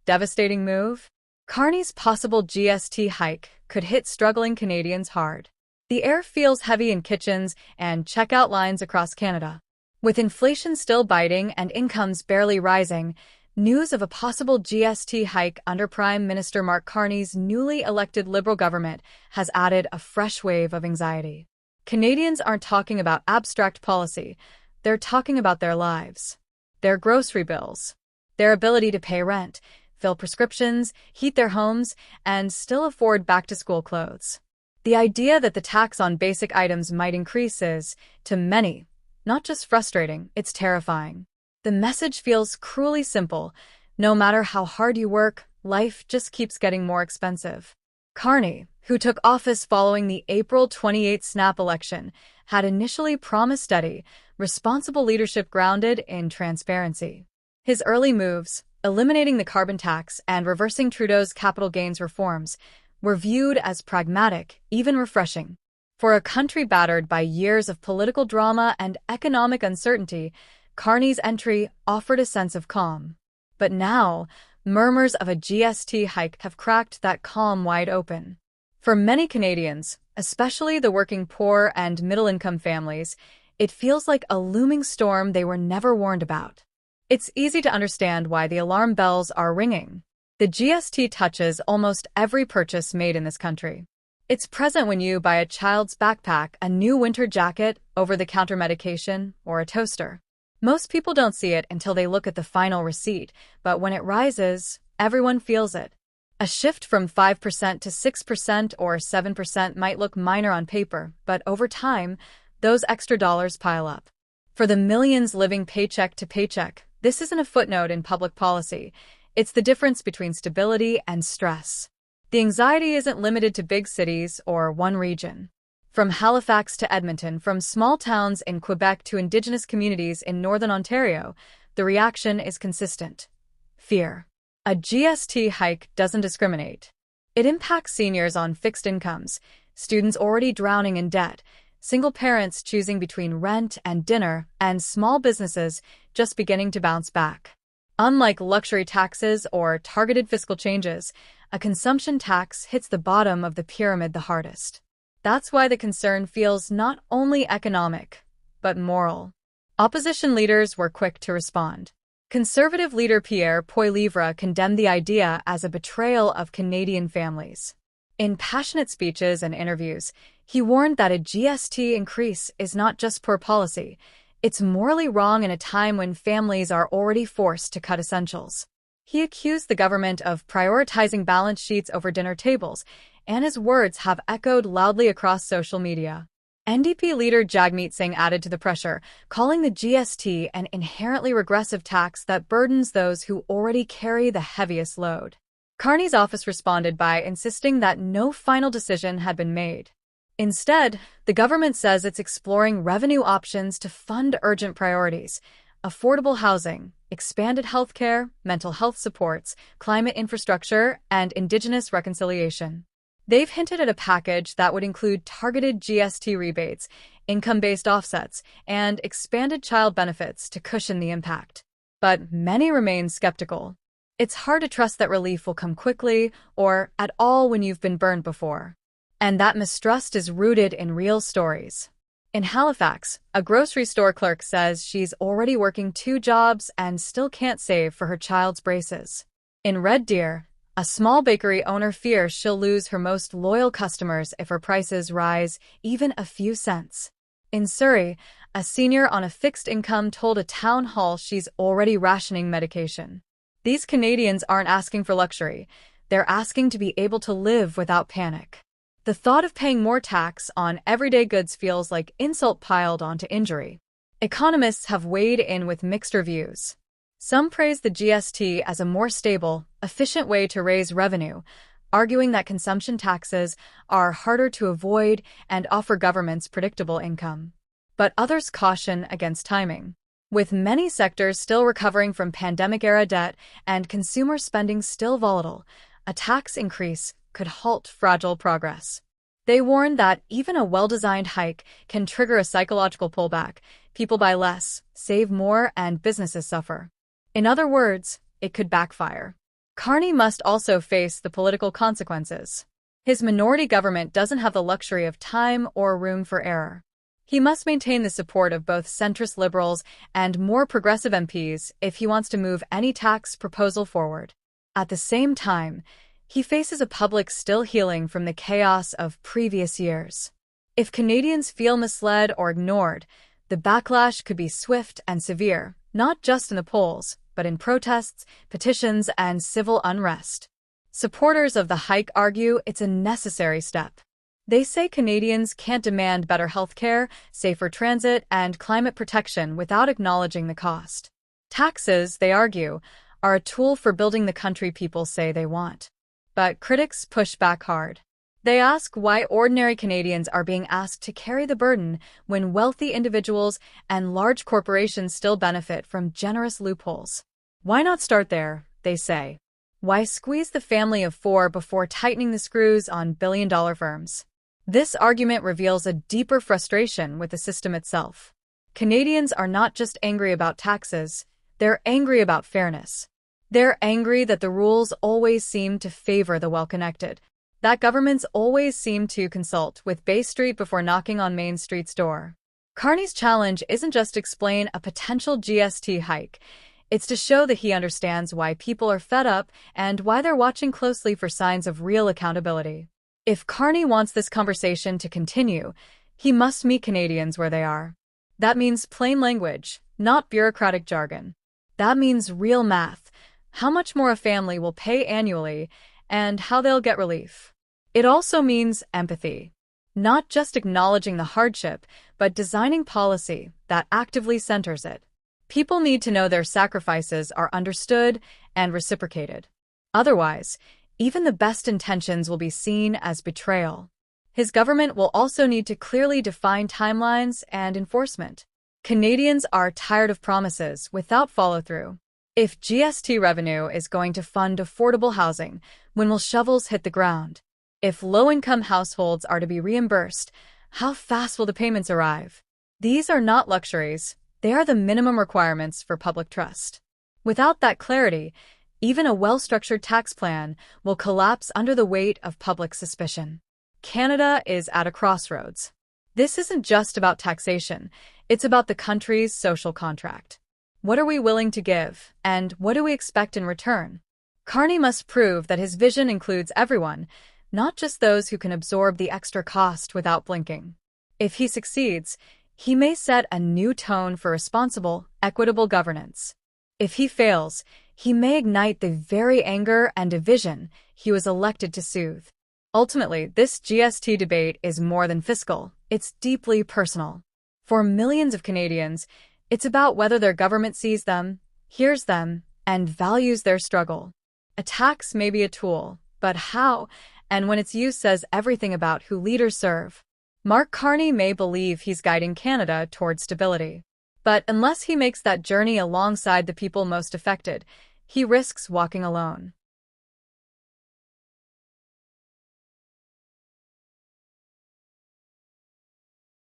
devastating move? Carney's possible GST hike could hit struggling Canadians hard. The air feels heavy in kitchens and checkout lines across Canada. With inflation still biting and incomes barely rising, news of a possible GST hike under Prime Minister Mark Carney's newly elected Liberal government has added a fresh wave of anxiety. Canadians aren't talking about abstract policy, they're talking about their lives, their grocery bills, their ability to pay rent, fill prescriptions, heat their homes, and still afford back-to-school clothes. The idea that the tax on basic items might increase is, to many, not just frustrating, it's terrifying. The message feels cruelly simple. No matter how hard you work, life just keeps getting more expensive. Carney, who took office following the April 28 snap election, had initially promised steady, responsible leadership grounded in transparency. His early moves, eliminating the carbon tax and reversing Trudeau's capital gains reforms, were viewed as pragmatic, even refreshing. For a country battered by years of political drama and economic uncertainty, Carney's entry offered a sense of calm. But now, murmurs of a GST hike have cracked that calm wide open. For many Canadians, especially the working poor and middle-income families, it feels like a looming storm they were never warned about. It's easy to understand why the alarm bells are ringing. The GST touches almost every purchase made in this country. It's present when you buy a child's backpack, a new winter jacket, over-the-counter medication, or a toaster. Most people don't see it until they look at the final receipt, but when it rises, everyone feels it. A shift from 5% to 6% or 7% might look minor on paper, but over time, those extra dollars pile up. For the millions living paycheck to paycheck, this isn't a footnote in public policy. It's the difference between stability and stress. The anxiety isn't limited to big cities or one region. From Halifax to Edmonton, from small towns in Quebec to Indigenous communities in Northern Ontario, the reaction is consistent. Fear. A GST hike doesn't discriminate. It impacts seniors on fixed incomes, students already drowning in debt, single parents choosing between rent and dinner, and small businesses just beginning to bounce back. Unlike luxury taxes or targeted fiscal changes, a consumption tax hits the bottom of the pyramid the hardest. That's why the concern feels not only economic, but moral. Opposition leaders were quick to respond. Conservative leader Pierre Poilievre condemned the idea as a betrayal of Canadian families. In passionate speeches and interviews, he warned that a GST increase is not just poor policy, it's morally wrong in a time when families are already forced to cut essentials. He accused the government of prioritizing balance sheets over dinner tables, and his words have echoed loudly across social media. NDP leader Jagmeet Singh added to the pressure, calling the GST an inherently regressive tax that burdens those who already carry the heaviest load. Carney's office responded by insisting that no final decision had been made. Instead, the government says it's exploring revenue options to fund urgent priorities: affordable housing, expanded healthcare, mental health supports, climate infrastructure, and Indigenous reconciliation. They've hinted at a package that would include targeted GST rebates, income-based offsets, and expanded child benefits to cushion the impact. But many remain skeptical. It's hard to trust that relief will come quickly or at all when you've been burned before. And that mistrust is rooted in real stories. In Halifax, a grocery store clerk says she's already working 2 jobs and still can't save for her child's braces. In Red Deer, a small bakery owner fears she'll lose her most loyal customers if her prices rise even a few cents. In Surrey, a senior on a fixed income told a town hall she's already rationing medication. These Canadians aren't asking for luxury. They're asking to be able to live without panic. The thought of paying more tax on everyday goods feels like insult piled onto injury. Economists have weighed in with mixed reviews. Some praise the GST as a more stable, efficient way to raise revenue, arguing that consumption taxes are harder to avoid and offer governments predictable income. But others caution against timing. With many sectors still recovering from pandemic-era debt and consumer spending still volatile, a tax increase could halt fragile progress. They warn that even a well-designed hike can trigger a psychological pullback. People buy less, save more, and businesses suffer. In other words, it could backfire. Carney must also face the political consequences. His minority government doesn't have the luxury of time or room for error. He must maintain the support of both centrist liberals and more progressive MPs if he wants to move any tax proposal forward. At the same time, he faces a public still healing from the chaos of previous years. If Canadians feel misled or ignored, the backlash could be swift and severe, not just in the polls, but in protests, petitions, and civil unrest. Supporters of the hike argue it's a necessary step. They say Canadians can't demand better health care, safer transit, and climate protection without acknowledging the cost. Taxes, they argue, are a tool for building the country people say they want. But critics push back hard. They ask why ordinary Canadians are being asked to carry the burden when wealthy individuals and large corporations still benefit from generous loopholes. Why not start there, they say. Why squeeze the family of four before tightening the screws on billion-dollar firms? This argument reveals a deeper frustration with the system itself. Canadians are not just angry about taxes, they're angry about fairness. They're angry that the rules always seem to favor the well-connected, that governments always seem to consult with Bay Street before knocking on Main Street's door. Carney's challenge isn't just to explain a potential GST hike, it's to show that he understands why people are fed up and why they're watching closely for signs of real accountability. If Carney wants this conversation to continue, he must meet Canadians where they are. That means plain language, not bureaucratic jargon. That means real math, how much more a family will pay annually, and how they'll get relief. It also means empathy, not just acknowledging the hardship, but designing policy that actively centers it. People need to know their sacrifices are understood and reciprocated. Otherwise, even the best intentions will be seen as betrayal. His government will also need to clearly define timelines and enforcement. Canadians are tired of promises without follow-through. If GST revenue is going to fund affordable housing, when will shovels hit the ground? If low-income households are to be reimbursed, how fast will the payments arrive? These are not luxuries, they are the minimum requirements for public trust. Without that clarity, even a well-structured tax plan will collapse under the weight of public suspicion. Canada is at a crossroads. This isn't just about taxation, it's about the country's social contract. What are we willing to give, and what do we expect in return? Carney must prove that his vision includes everyone, not just those who can absorb the extra cost without blinking. If he succeeds, he may set a new tone for responsible, equitable governance. If he fails, he may ignite the very anger and division he was elected to soothe. Ultimately, this GST debate is more than fiscal, it's deeply personal. For millions of Canadians, it's about whether their government sees them, hears them, and values their struggle. A tax may be a tool, but how and when its use says everything about who leaders serve. Mark Carney may believe he's guiding Canada toward stability. But unless he makes that journey alongside the people most affected, he risks walking alone.